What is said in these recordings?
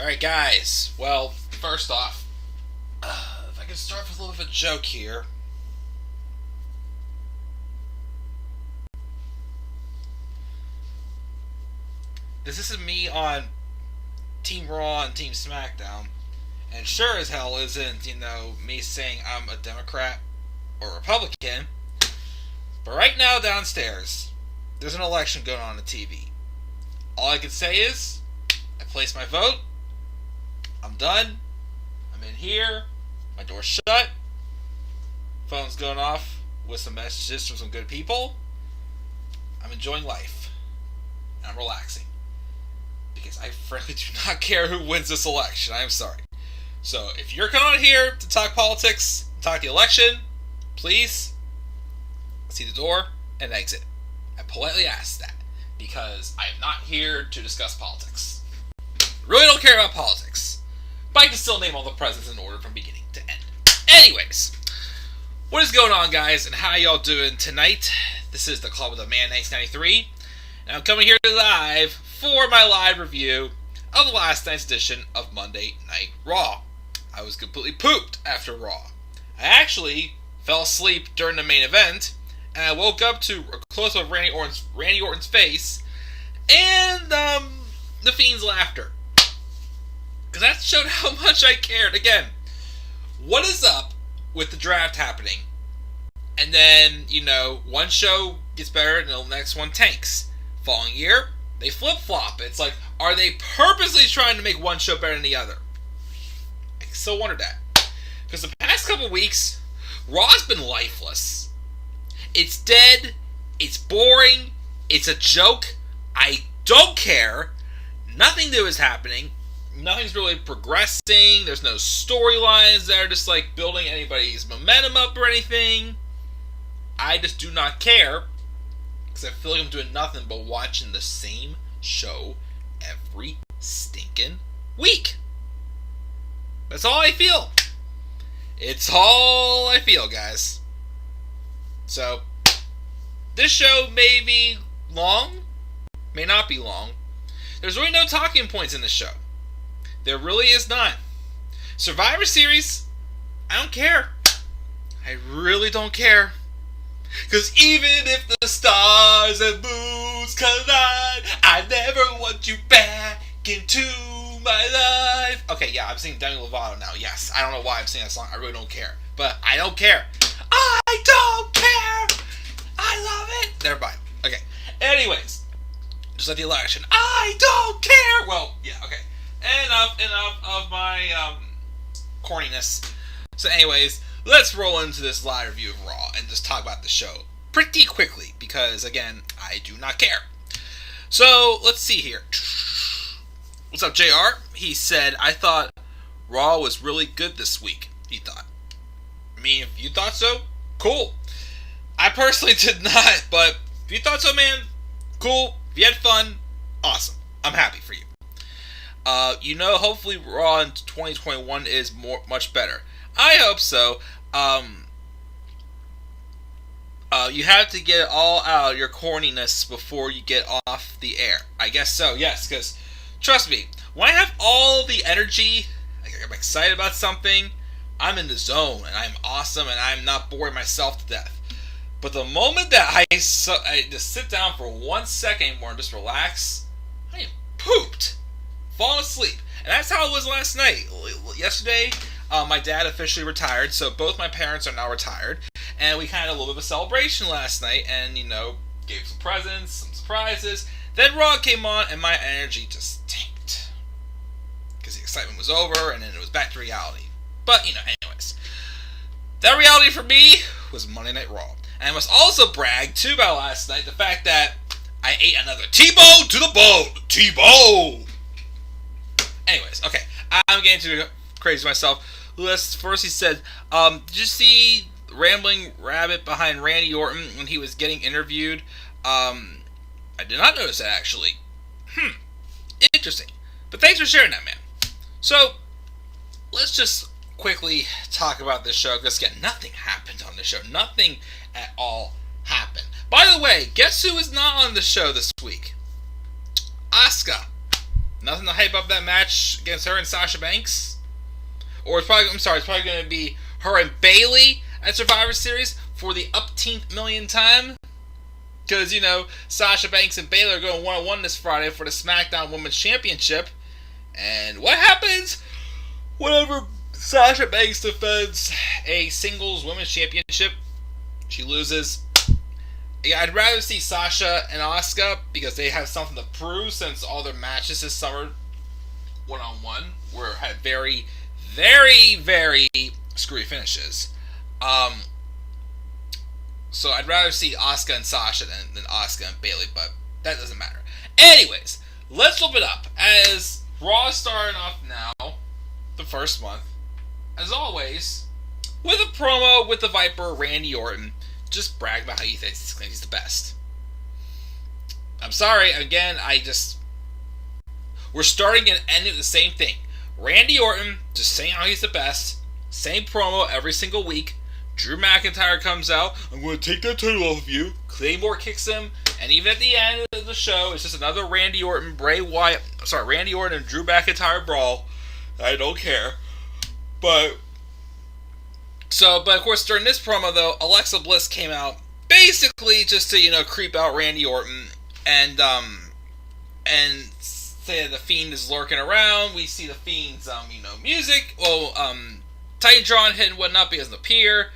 Alright, guys. Well, first off, if I can start with a little bit of a joke here. This isn't me on Team Raw and Team Smackdown. And sure as hell isn't, me saying I'm a Democrat or Republican. But right now downstairs, there's an election going on TV. All I can say is, I placed my vote. I'm done. I'm in here. My door's shut. Phone's going off with some messages from some good people. I'm enjoying life. And I'm relaxing. Because I frankly do not care who wins this election. I am sorry. So if you're coming on here to talk politics, talk the election, please see the door and exit. I politely ask that because I am not here to discuss politics. Really don't care about politics. But I can still name all the presidents in order from beginning to end. Anyways, what is going on, guys, and how y'all doing tonight? This is the Club with the Man 1993, and I'm coming here live for my live review of last night's edition of Monday Night Raw. I was completely pooped after Raw. I actually fell asleep during the main event, and I woke up to a close-up of Randy Orton's face and the Fiend's laughter. Because that showed how much I cared. Again, what is up with the draft happening? And then, one show gets better and the next one tanks. Following year, they flip-flop. It's like, are they purposely trying to make one show better than the other? I still wonder that. Because the past couple weeks, Raw's been lifeless. It's dead. It's boring. It's a joke. I don't care. Nothing new is happening. Nothing's really progressing. There's no storylines that are just like building anybody's momentum up or anything. I just do not care because I feel like I'm doing nothing but watching the same show every stinking week. That's all I feel. It's all I feel, guys. So, this show may be long, may not be long. There's really no talking points in this show. There really is not. Survivor Series, I don't care. I really don't care. Because even if the stars and moons collide, I never want you back into my life. Okay, yeah, I'm singing Demi Lovato now. Yes, I don't know why I'm singing that song. I really don't care. But I don't care. I don't care. I love it. Never mind. Okay. Anyways, just like the election. I don't care. Well, yeah, okay. Enough of my corniness. So anyways, let's roll into this live review of Raw and just talk about the show pretty quickly because, again, I do not care. So, let's see here. What's up, JR? He said, I thought Raw was really good this week, he thought. I mean, if you thought so, cool. I personally did not, but if you thought so, man, cool. If you had fun, awesome. I'm happy for you. Hopefully Raw in 2021 is much better. I hope so. You have to get it all out of your corniness before you get off the air. I guess so, yes, because, trust me, when I have all the energy, like I'm excited about something, I'm in the zone, and I'm awesome, and I'm not boring myself to death. But the moment that I just sit down for 1 second anymore and just relax, I am pooped. Falling asleep. And that's how it was last night. Yesterday, my dad officially retired, so both my parents are now retired. And we had a little bit of a celebration last night and, gave some presents, some surprises. Then Raw came on and my energy just tanked. Because the excitement was over and then it was back to reality. But, anyways. That reality for me was Monday Night Raw. And I must also brag, too, about last night, the fact that I ate another T-bone to the bone. T-bone! Anyways, okay, I'm getting too crazy myself. First he said, did you see Rambling Rabbit behind Randy Orton when he was getting interviewed? I did not notice that, actually. Interesting. But thanks for sharing that, man. So, let's just quickly talk about this show, because again, nothing happened on the show. Nothing at all happened. By the way, guess who is not on the show this week? Asuka. Nothing to hype up that match against her and Sasha Banks? Or it's probably going to be her and Bayley at Survivor Series for the upteenth millionth time. Because, Sasha Banks and Bayley are going one-on-one this Friday for the Smackdown Women's Championship. And what happens whenever Sasha Banks defends a singles women's championship? She loses. Yeah, I'd rather see Sasha and Asuka because they have something to prove, since all their matches this summer one-on-one had very, very, very screwy finishes. So I'd rather see Asuka and Sasha than Asuka and Bayley, but that doesn't matter. Anyways, let's flip it up. As Raw is starting off now, the first month, as always, with a promo with the Viper, Randy Orton, just brag about how he thinks he's the best. I'm sorry, again, we're starting and ending with the same thing. Randy Orton just saying how he's the best, same promo every single week. Drew McIntyre comes out, I'm going to take that title off of you. Claymore kicks him, and even at the end of the show, it's just another Randy Orton and Drew McIntyre brawl. I don't care. But of course, during this promo, though, Alexa Bliss came out basically just to, creep out Randy Orton and say the Fiend is lurking around. We see the Fiend's, music. Well, Titantron hit and whatnot, but he doesn't appear.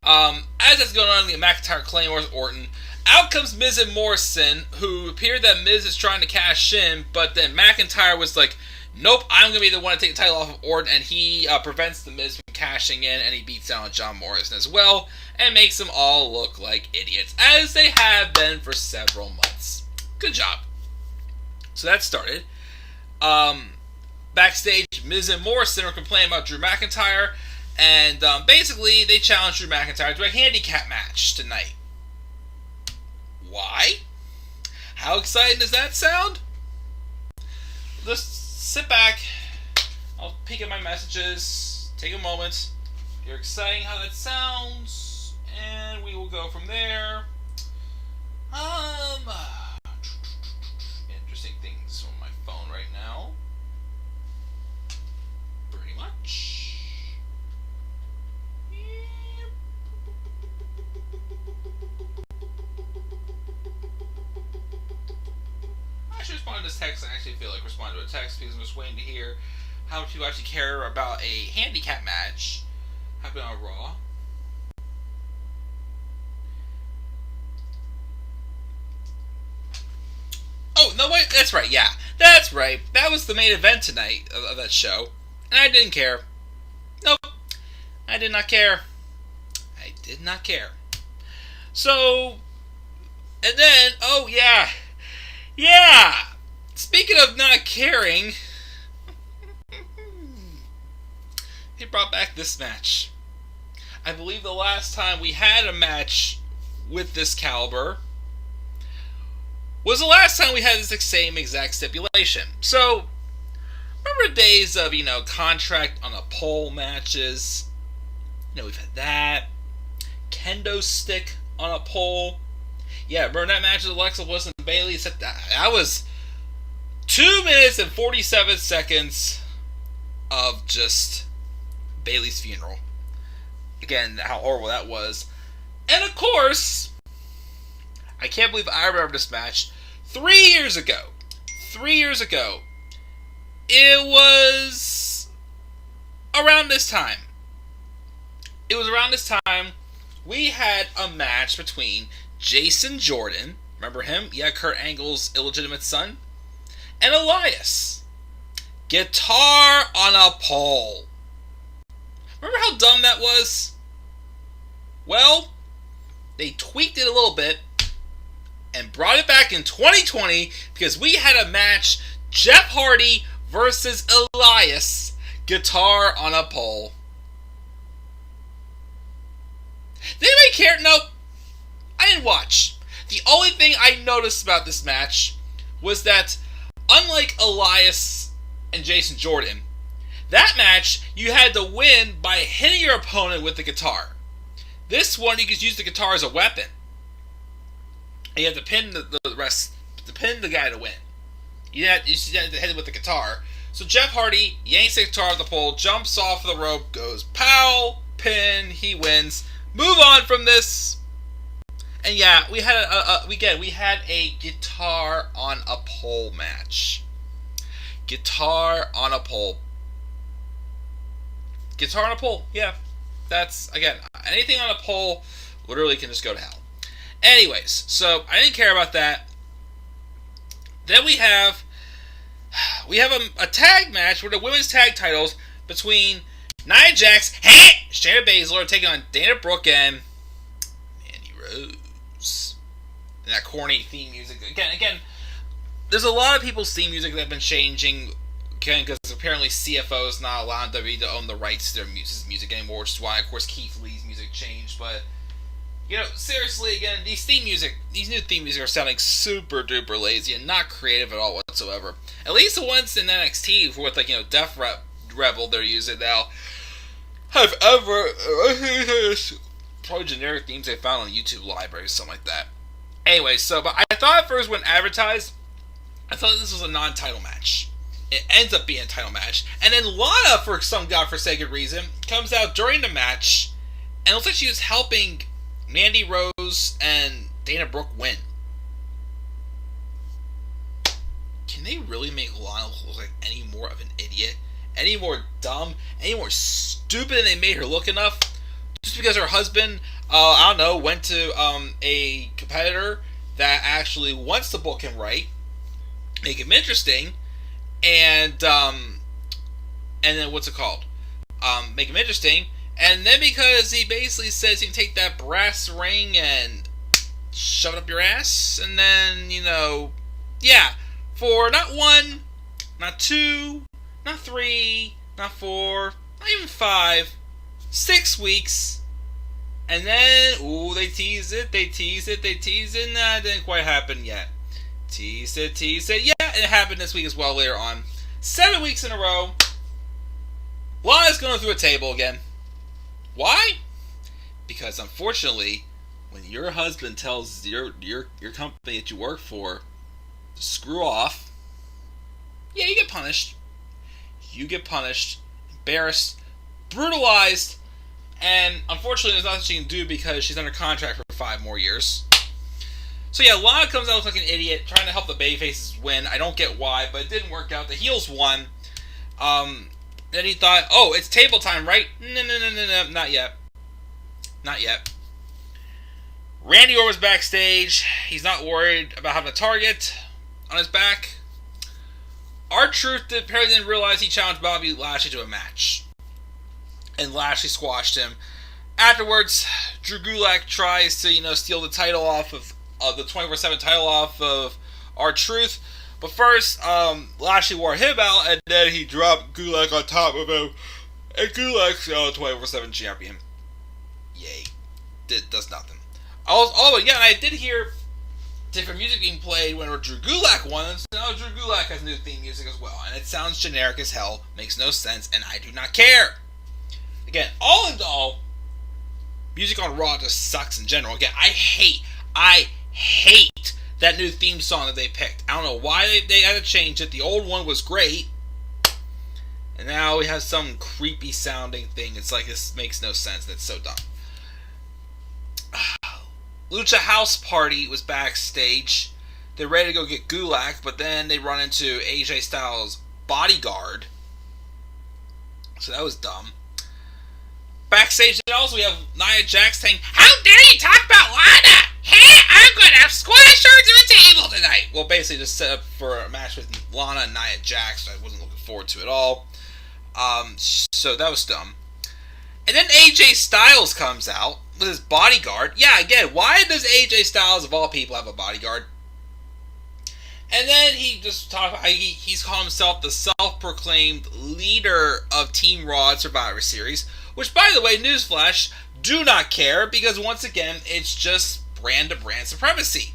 As that's going on, the McIntyre claymores Orton. Out comes Miz and Morrison, who appeared that Miz is trying to cash in, but then McIntyre was like, nope, I'm going to be the one to take the title off of Orton, and he prevents the Miz from cashing in, and he beats down John Morrison as well, and makes them all look like idiots, as they have been for several months. Good job. So that started. Backstage, Miz and Morrison are complaining about Drew McIntyre, and basically they challenge Drew McIntyre to a handicap match tonight. Why? How exciting does that sound? Just sit back. I'll peek at my messages. Take a moment. You're exciting how that sounds, and we will go from there. Interesting things on my phone right now. Pretty much. I should respond to this text. I actually feel like responding to a text because I'm just waiting to hear how much people actually care about a handicap match happening on Raw. Oh, no, wait, that's right, yeah. That's right. That was the main event tonight of that show. And I didn't care. Nope. I did not care. I did not care. So, and then, oh, yeah. Yeah! Speaking of not caring, he brought back this match. I believe the last time we had a match with this caliber was the last time we had this same exact stipulation. So, remember days of, contract on a pole matches? We've had that. Kendo stick on a pole. Yeah, remember that match with Alexa Bliss and Bayley? That was 2 minutes and 47 seconds of just Bayley's funeral. Again, how horrible that was. And of course, I can't believe I remember this match. 3 years ago. 3 years ago. It was around this time. We had a match between Jason Jordan, remember him? Yeah, Kurt Angle's illegitimate son. And Elias. Guitar on a pole. Remember how dumb that was? Well, they tweaked it a little bit and brought it back in 2020 because we had a match, Jeff Hardy versus Elias, guitar on a pole. Did anybody care? Nope. I didn't watch. The only thing I noticed about this match was that, unlike Elias and Jason Jordan, that match you had to win by hitting your opponent with the guitar. This one you could use the guitar as a weapon. And you have to pin the guy to win. You just had to hit it with the guitar. So Jeff Hardy yanks the guitar off the pole, jumps off the rope, goes pow, pin, he wins. Move on from this. And yeah, we had we had a guitar on a pole match. Guitar on a pole. Guitar on a pole. Yeah, that's again anything on a pole literally can just go to hell. Anyways, so I didn't care about that. Then we have a tag match with the women's tag titles between Nia Jax, Shayna Baszler taking on Dana Brooke and Mandy Rose. And that corny theme music again. There's a lot of people's theme music that have been changing again because apparently CFO is not allowing WWE to own the rights to their music anymore, which is why of course Keith Lee's music changed. But seriously, again, these new theme music are sounding super duper lazy and not creative at all whatsoever. At least the ones in NXT with Death Rebel they're using now have probably generic themes they found on YouTube libraries, something like that. Anyway, but I thought at first when advertised, I thought this was a non-title match. It ends up being a title match, and then Lana, for some godforsaken reason, comes out during the match, and it looks like she was helping Mandy Rose and Dana Brooke win. Can they really make Lana look like any more of an idiot? Any more dumb? Any more stupid than they made her look enough? Just because her husband, went to a competitor that actually wants to book him right, make him interesting, and then what's it called? Make him interesting. And then because he basically says he can take that brass ring and shove it up your ass, and then, for not one, not two, not three, not four, not even 5, 6 weeks, and then, they tease it, nah, it didn't quite happen yet. Tease it, yeah, it happened this week as well later on. 7 weeks in a row, Lana's going through a table again. Why? Because unfortunately, when your husband tells your company that you work for to screw off, yeah, you get punished. You get punished, embarrassed, brutalized, and unfortunately there's nothing she can do because she's under contract for 5 more years. So yeah, Lana comes out looking like an idiot, trying to help the babyfaces win. I don't get why, but it didn't work out. The heels won. Then he thought, it's table time, right? No, not yet. Not yet. Randy Orton's backstage. He's not worried about having a target on his back. R-Truth apparently didn't realize he challenged Bobby Lashley to a match. And Lashley squashed him. Afterwards, Drew Gulak tries to, steal the title off of the 24/7 title off of R-Truth. But first, Lashley wore him out, and then he dropped Gulak on top of him. And Gulak's 24/7 champion. Yay. Does nothing. And I did hear different music being played when Drew Gulak won. And now Drew Gulak has new theme music as well. And it sounds generic as hell, makes no sense, and I do not care. Again, all in all, music on Raw just sucks in general. Again, I hate that new theme song that they picked. I don't know why they had to change it. The old one was great. And now we have some creepy sounding thing. It's like, this makes no sense. That's so dumb. Lucha House Party was backstage. They're ready to go get Gulak, but then they run into AJ Styles' bodyguard. So that was dumb. Backstage also we have Nia Jax saying, "How dare you talk about Lana? Hey, I'm gonna squash her to a table tonight." Well, basically just set up for a match with Lana and Nia Jax, I wasn't looking forward to at all. So that was dumb. And then AJ Styles comes out with his bodyguard. Yeah, again, why does AJ Styles of all people have a bodyguard? And then he just talked about he's called himself the self-proclaimed leader of Team Raw Survivor Series. Which, by the way, newsflash, do not care, because once again, it's just brand-to-brand supremacy.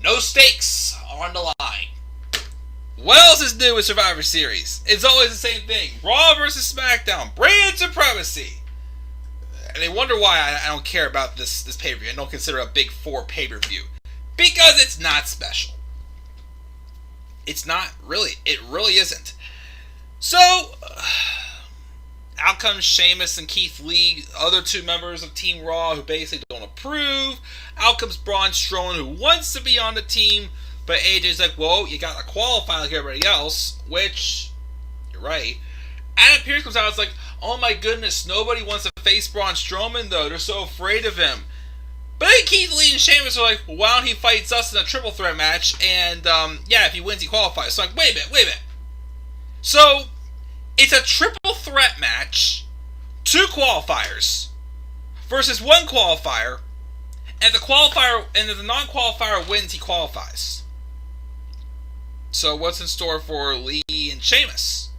No stakes on the line. What else is new with Survivor Series? It's always the same thing. Raw versus Smackdown. Brand supremacy. And they wonder why I don't care about this pay-per-view. I don't consider it a big 4 pay-per-view. Because it's not special. It's not really. It really isn't. So, out comes Sheamus and Keith Lee, other two members of Team Raw who basically don't approve. Out comes Braun Strowman, who wants to be on the team, but AJ's like, well, you got to qualify like everybody else, which, you're right. Adam Pearce comes out, it's like, oh my goodness, nobody wants to face Braun Strowman, though. They're so afraid of him. But then Keith Lee and Sheamus are like, well, why don't he fight us in a triple threat match? And, yeah, if he wins, he qualifies. So I'm like, wait a minute. So, it's a triple threat match, 2 qualifiers, versus 1 qualifier, and if the non-qualifier wins, he qualifies. So what's in store for Lee and Sheamus?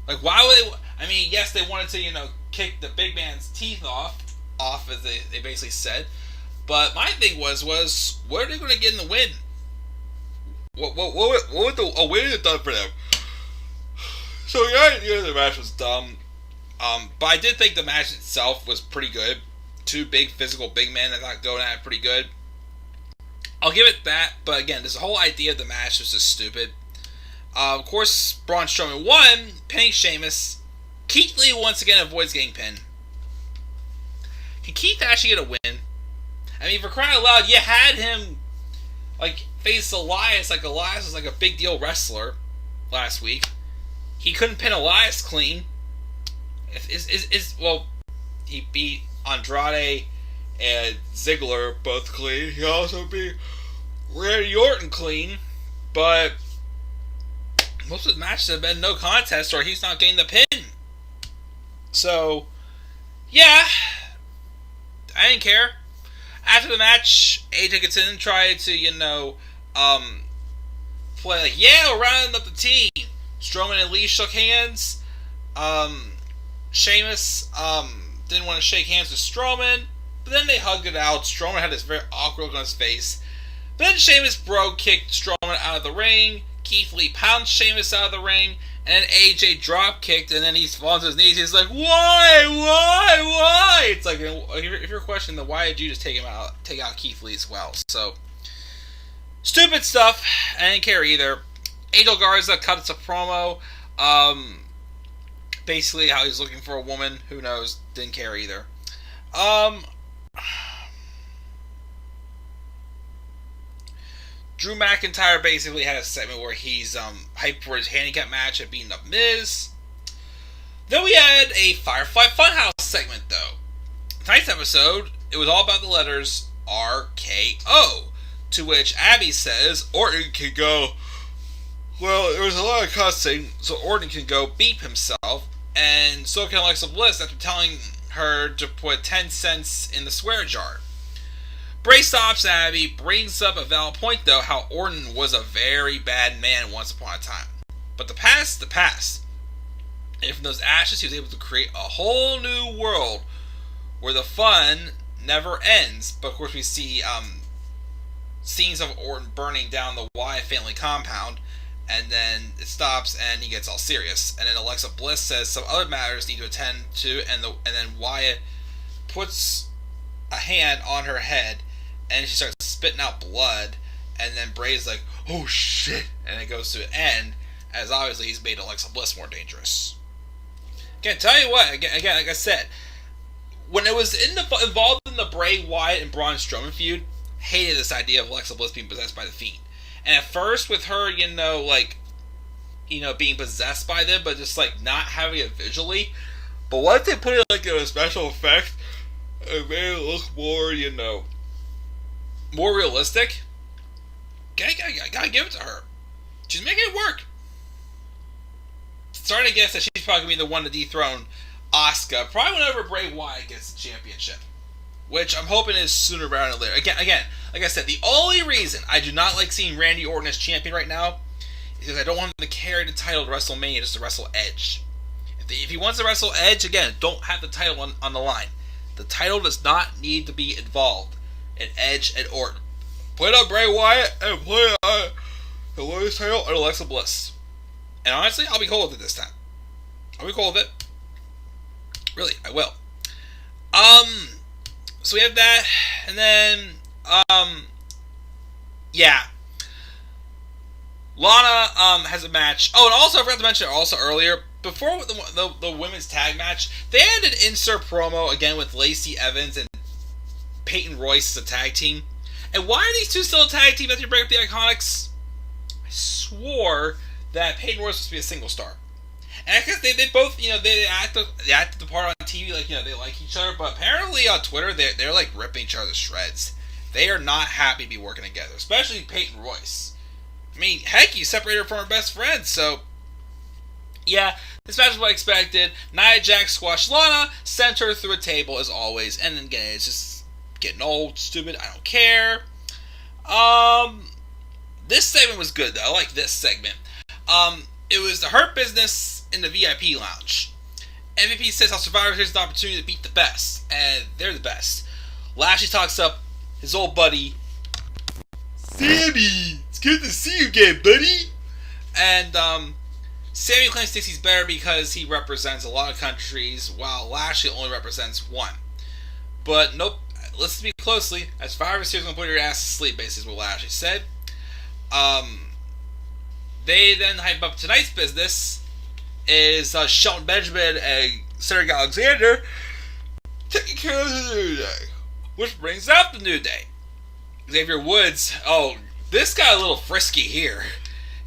Like, why would they? I mean, yes, they wanted to, kick the big man's teeth off as they basically said. But my thing was what are they going to get in the win? What would the win have done for them? So the idea of the match was dumb. But I did think the match itself was pretty good. 2 big physical big men that got going at it pretty good. I'll give it that, but again, this whole idea of the match was just stupid. Of course, Braun Strowman won, pinning Sheamus. Keith Lee once again avoids getting pinned. Can Keith actually get a win? I mean, for crying out loud, you had him face Elias like Elias was like a big deal wrestler last week. He couldn't pin Elias clean. He beat Andrade and Ziggler both clean. He also beat Randy Orton clean, but most of the matches have been no contest or he's not getting the pin. So, yeah, I didn't care. After the match, AJ gets in and tried to, play like, yeah, we're rounding up the team. Strowman and Lee shook hands. Sheamus didn't want to shake hands with Strowman, but then they hugged it out. Strowman had this very awkward look on his face. Then Sheamus kicked Strowman out of the ring. Keith Lee pounced Sheamus out of the ring, and then AJ drop kicked, and then he falls to his knees. He's like, why? It's like, if you're questioning, then why did you just take out Keith Lee as well? So, stupid stuff. I didn't care either. Angel Garza cut us a promo. Basically, how he's looking for a woman. Who knows? Didn't care either. Drew McIntyre basically had a segment where he's hyped for his handicap match at beating up Miz. Then we had a Firefly Funhouse segment, though. Tonight's episode, it was all about the letters RKO, to which Abby says Orton can go, well, there was a lot of cussing, so Orton can go beep himself, and so can Alexa Bliss after telling her to put 10 cents in the swear jar. Bray stops Abby, brings up a valid point, though, how Orton was a very bad man once upon a time. But the past, the past. And from those ashes, he was able to create a whole new world where the fun never ends. But of course, we see scenes of Orton burning down the Wyatt family compound, and then it stops, and he gets all serious. And then Alexa Bliss says some other matters need to attend to, and then Wyatt puts a hand on her head, and she starts spitting out blood, and then Bray's like, oh shit, and it goes to an end, as obviously he's made Alexa Bliss more dangerous. Again, tell you what, again, like I said, when it was involved in the Bray Wyatt and Braun Strowman feud, hated this idea of Alexa Bliss being possessed by the Fiend. And at first, with her, being possessed by them, but just not having it visually. But once they put it in a special effect, it made it look more, more realistic. Gotta give it to her. She's making it work. Starting to guess that she's probably gonna be the one to dethrone Asuka, probably whenever Bray Wyatt gets the championship, which I'm hoping is sooner rather than later. Again, like I said, the only reason I do not like seeing Randy Orton as champion right now is because I don't want him to carry the title to WrestleMania just to wrestle Edge. If he wants to wrestle Edge, again, don't have the title on the line. The title does not need to be involved in Edge and Orton. Put it on Bray Wyatt and put it on the women's title and Alexa Bliss. And honestly, I'll be cool with it this time. I'll be cool with it. Really, I will. So we have that, and then, yeah. Lana has a match. Oh, and also I forgot to mention also earlier, before the women's tag match, they had an insert promo again with Lacey Evans and Peyton Royce as a tag team. And why are these two still a tag team after you break up the Iconics? I swore that Peyton Royce was supposed to be a single star. And I guess they both, they acted the part on TV like, they like each other, but apparently on Twitter, they're like ripping each other to shreds. They are not happy to be working together, especially Peyton Royce. I mean, heck, you separated her from her best friend, so yeah, this match is what I expected. Nia Jax squashed Lana, sent her through a table as always, and then again, it's just getting old, stupid, I don't care. This segment was good, though. I like this segment. It was the Hurt Business in the VIP lounge. MVP says how Survivor Series is an opportunity to beat the best, and they're the best. Lashley talks up his old buddy, Sammy. It's good to see you again, buddy. And Sammy claims thinks he's better because he represents a lot of countries, while Lashley only represents one. But nope. Listen to me closely. As Survivor Series, gonna put your ass to sleep. Basically, is what Lashley said. They then hype up tonight's business is Shelton Benjamin and Cedric Alexander taking care of the New Day, which brings up the New Day. Xavier Woods. Oh, this got a little frisky here.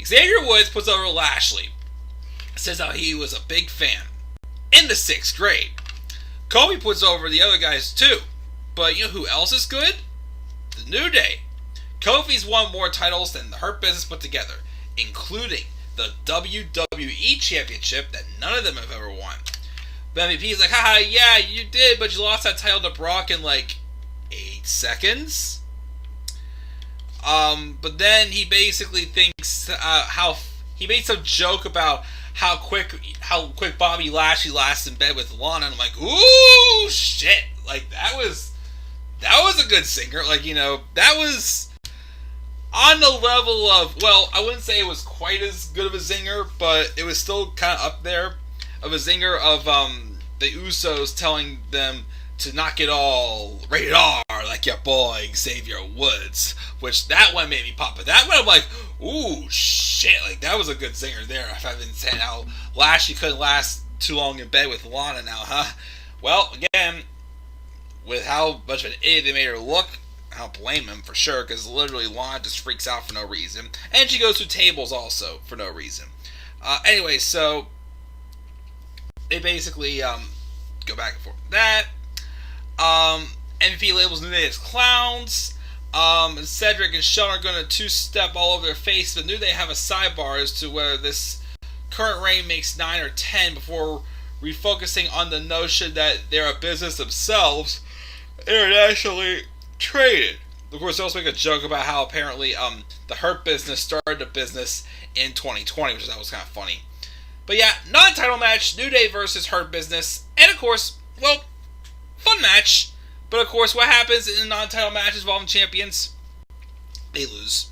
Xavier Woods puts over Lashley. Says how he was a big fan in the 6th grade. Kobe puts over the other guys too. But you know who else is good? The New Day. Kofi's won more titles than the Hurt Business put together, including the WWE Championship that none of them have ever won. But MVP's like, haha, yeah, you did, but you lost that title to Brock in like 8 seconds. But then he basically thinks how he made some joke about how quick Bobby Lashley lasts in bed with Lana, and I'm like, ooh, shit, like that was a good singer, like, that was on the level of, well, I wouldn't say it was quite as good of a zinger, but it was still kind of up there of a zinger of the Usos telling them to knock it all rated R like your boy Xavier Woods, which that one made me pop. But that one I'm like, ooh, shit, like that was a good zinger there. If I've been saying how Lashley couldn't last too long in bed with Lana now, huh? Well, again, with how much of an idiot they made her look, I don't blame him for sure, because literally Lana just freaks out for no reason. And she goes through tables also for no reason. Anyway, so they basically go back and forth with that. MVP labels New Day as clowns. And Cedric and Shelton are going to two-step all over their face, but New Day have a sidebar as to whether this current reign makes 9 or 10 before refocusing on the notion that they're a business themselves, internationally traded. Of course, they also make a joke about how apparently the Hurt Business started the business in 2020, which I thought was kind of funny. But yeah, non-title match, New Day versus Hurt Business, and of course, well, fun match. But of course, what happens in non-title matches involving champions? They lose.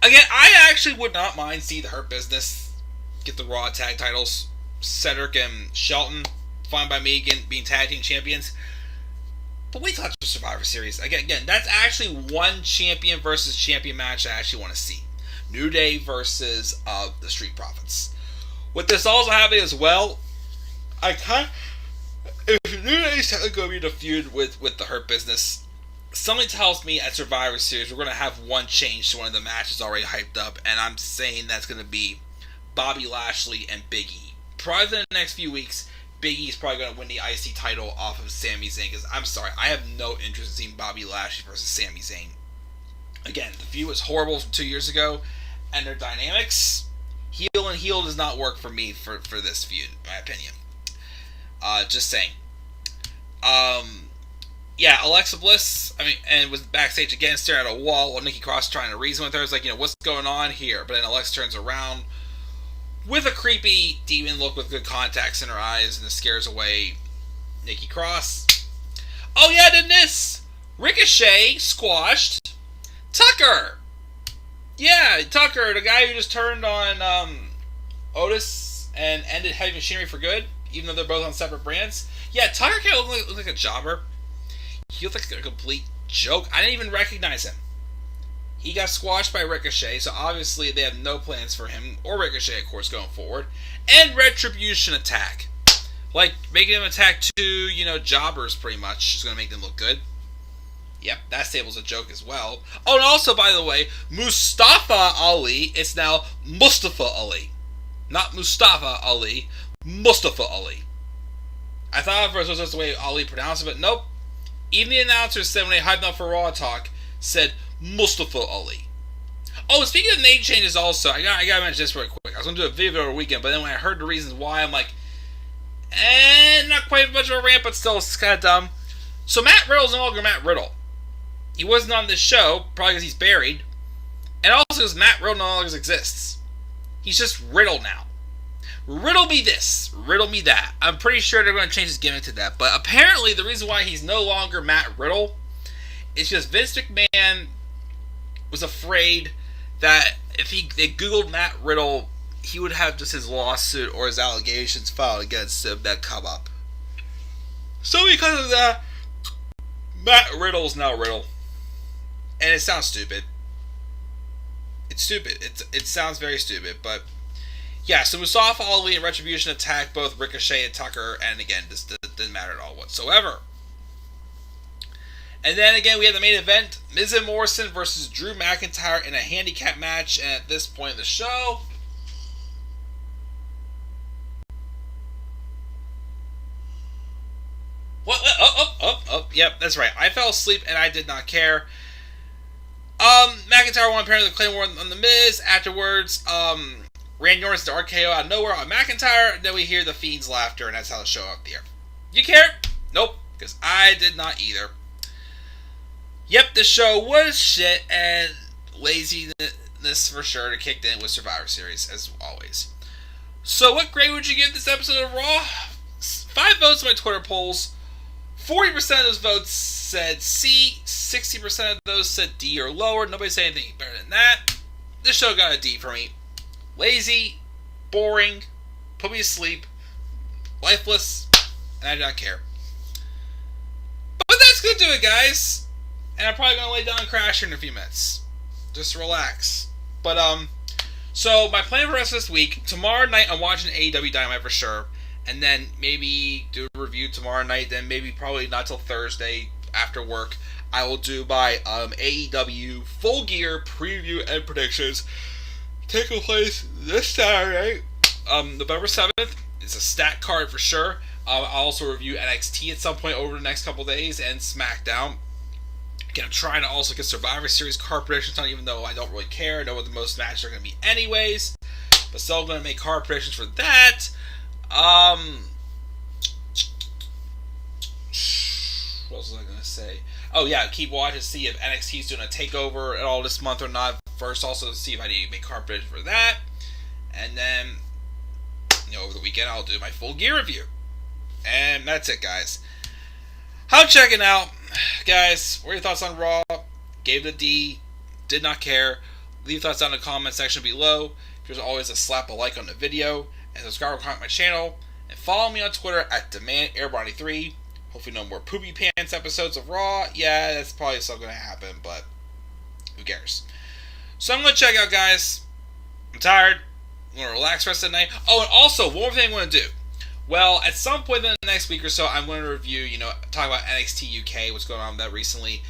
Again, I actually would not mind seeing the Hurt Business get the Raw tag titles. Cedric and Shelton, fine by me, again, being tag team champions. But wait till after the Survivor Series. Again, that's actually one champion versus champion match I actually want to see. New Day versus the Street Profits. With this also happening as well, if New Day's technically going to be the feud with the Hurt Business, something tells me at Survivor Series we're going to have one change to one of the matches already hyped up, and I'm saying that's going to be Bobby Lashley and Big E. Probably in the next few weeks, Big E is probably going to win the IC title off of Sami Zayn, because I'm sorry, I have no interest in seeing Bobby Lashley versus Sami Zayn. Again, the feud was horrible from 2 years ago, and their dynamics, heel and heel, does not work for me for this feud, in my opinion. Just saying. Yeah, Alexa Bliss, and was backstage again, staring at a wall while Nikki Cross trying to reason with her. It's like, what's going on here? But then Alexa turns around with a creepy demon look with good contacts in her eyes, and it scares away Nikki Cross. Oh yeah, then this! Ricochet squashed Tucker! Yeah, Tucker, the guy who just turned on Otis and ended Heavy Machinery for good, even though they're both on separate brands. Yeah, Tucker kind of looked like a jobber. He looked like a complete joke. I didn't even recognize him. He got squashed by Ricochet, so obviously they have no plans for him, or Ricochet, of course, going forward. And Retribution attack. Like, making them attack two, jobbers, pretty much, is going to make them look good. Yep, that stable's a joke as well. Oh, and also, by the way, Mustafa Ali, it's now Mustafa Ali. Not Mustafa Ali, Mustafa Ali. I thought at first it was just the way Ali pronounced it, but nope. Even the announcer said when they hyped up for Raw Talk, said Mustafa Ali. Oh, speaking of name changes also, I gotta mention this real quick. I was gonna do a video over the weekend, but then when I heard the reasons why, I'm like, not quite much of a rant, but still, it's kind of dumb. So Matt Riddle's no longer Matt Riddle. He wasn't on this show, probably because he's buried. And also because Matt Riddle no longer exists. He's just Riddle now. Riddle me this, riddle me that. I'm pretty sure they're going to change his gimmick to that. But apparently the reason why he's no longer Matt Riddle is because Vince McMahon was afraid that if they Googled Matt Riddle, he would have just his lawsuit or his allegations filed against him that come up. So because of that, Matt Riddle is now Riddle. And it sounds stupid. It's stupid. It sounds very stupid, but yeah, so Mustafa Ali and Retribution attacked both Ricochet and Tucker, and again, this didn't matter at all whatsoever. And then again, we had the main event, Miz and Morrison versus Drew McIntyre in a handicap match, and at this point in the show, what? Oh, yep, that's right. I fell asleep and I did not care. McIntyre won apparently the Claymore on the Miz. Afterwards, Randy Orton's the RKO out of nowhere on McIntyre. And then we hear the Fiend's laughter, and that's how the show up there. You care? Nope, because I did not either. Yep, the show was shit, and laziness for sure kicked in with Survivor Series, as always. So what grade would you give this episode of Raw? 5 votes in my Twitter polls. 40% of those votes said C, 60% of those said D or lower. Nobody said anything better than that. This show got a D for me. Lazy, boring, put me to sleep, lifeless, and I do not care. But that's going to do it, guys. And I'm probably going to lay down and crash here in a few minutes. Just relax. But, so my plan for the rest of this week, tomorrow night I'm watching AEW Dynamite for sure. And then maybe do a review tomorrow night. Then maybe probably not till Thursday after work. I will do my AEW Full Gear preview and predictions. Taking place this Saturday, November 7th. It's a stat card for sure. I'll also review NXT at some point over the next couple days and Smackdown. Again, I'm trying to also get Survivor Series card predictions on, even though I don't really care. I know what the most matches are going to be anyways. But still going to make card predictions for that. What else was I going to say? Oh yeah, keep watching to see if NXT's doing a takeover at all this month or not. First, also to see if I need to make card predictions for that. And then, over the weekend I'll do my Full Gear review. And that's it, guys. I'm checking out. Guys, what are your thoughts on Raw? Gave it a D. Did not care. Leave thoughts down in the comment section below. There's always a slap a like on the video. And subscribe to my channel. And follow me on Twitter at DemandAirBody3. Hopefully no more poopy pants episodes of Raw. Yeah, that's probably still going to happen, but who cares? So I'm going to check out, guys. I'm tired. I'm going to relax the rest of the night. Oh, and also, one more thing I'm going to do. Well, at some point in the next week or so, I'm going to review, talk about NXT UK, what's going on with that recently.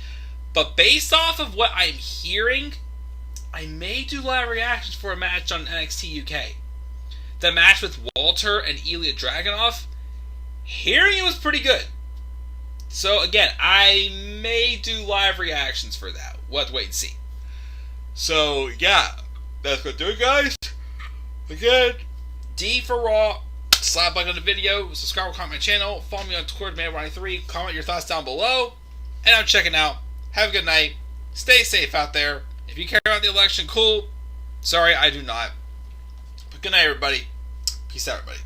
But based off of what I'm hearing, I may do live reactions for a match on NXT UK. The match with Walter and Ilya Dragunov, hearing it was pretty good. So again, I may do live reactions for that. We'll have to wait and see. So yeah, that's going to do it, guys. Again, D for Raw. Slap like on the video. Subscribe, comment my channel. Follow me on Twitter, DemandAirBody3. Comment your thoughts down below. And I'm checking out. Have a good night. Stay safe out there. If you care about the election, cool. Sorry, I do not. But good night, everybody. Peace out, everybody.